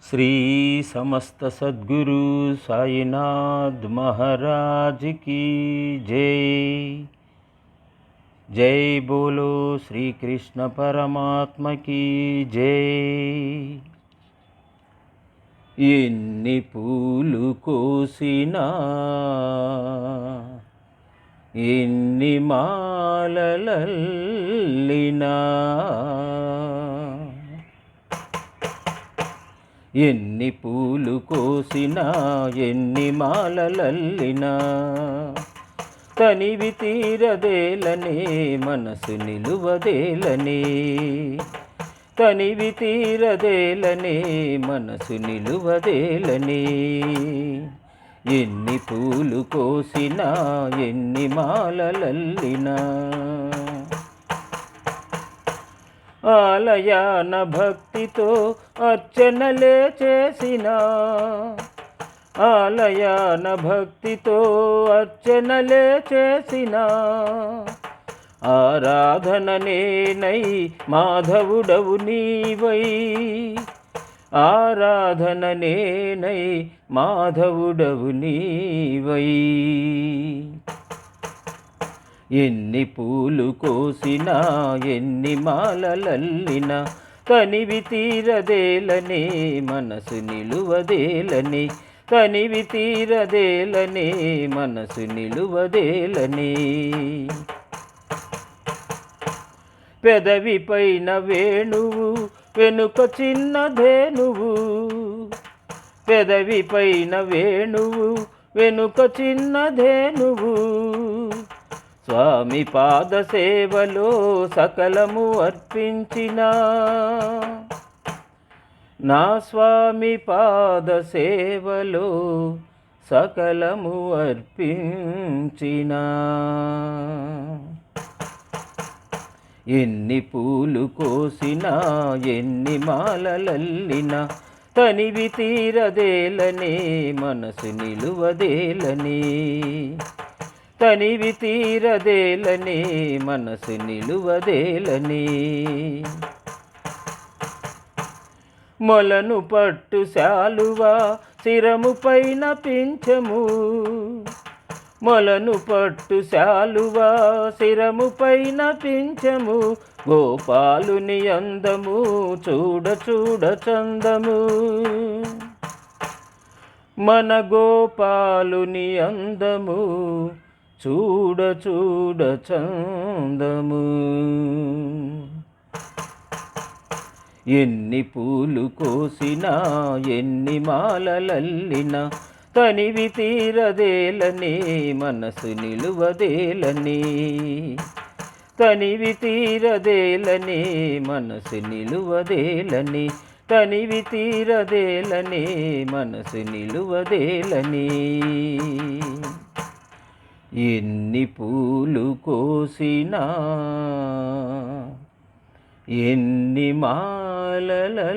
श्री समस्त सद्गुरु साईनाथ महाराज की जय। जय बोलो श्री कृष्ण परमात्मा की जय। ఎన్ని పూలు కోసినా ఎన్ని మాలలల్లినా ఎన్ని పూలు కోసినా ఎన్ని మాలలల్లినా తనివి తీరదేలనే మనసు నిలువదేలనే తనివి తీరదేలనే మనసు నిలువదేలనే ఎన్ని పూలు కోసినా ఎన్ని మాలలల్లినా ఆలయాన భక్తితో అర్చనలే చేసినా ఆలయాన భక్తితో అర్చనలే చేసినా ఆరాధన నేనై మాధవుడవు నీవై ఆరాధన నేనై మాధవుడవు నీవై ఎన్ని పూలు కోసినా ఎన్ని మాలలల్లినా తనివి తీరదేలనే మనసు నిలువదేలనే తనివి తీరదేలనే మనసు నిలువదేలనే పెదవి పైన వేణువు వెనుక చిన్నధేనువు పెదవి పైన వేణువు వెనుక చిన్నధేనువు స్వామి పాద సేవలో సకలము అర్పించిన నా స్వామి పాద సేవలో సకలము అర్పించిన ఎన్ని పూలు కోసినా ఎన్ని మాలలల్లినా తనివి తీరదేలనే మనసు నిలువదేలనే తనివి తీరదేలనే మనసు నిలువదేలనే మొలను పట్టు శాలువా శిరము పైన పింఛము మొలను పట్టు శాలువా శిరము పైన పింఛము గోపాలుని అందము చూడ చూడ చందము మన గోపాలుని అందము చూడ చూడ చందము ఎన్ని పూలు కోసినా ఎన్ని మాలలల్లినా తనివి తీరదేలనే మనసు నిలువదేలనే తనివి తీరదేలనే మనసు నిలువదేలనే తనివి తీరదేలనే మనసు నిలువదేలనే ఎన్ని పూలు కోసినా ఎన్ని మాలలల్లినా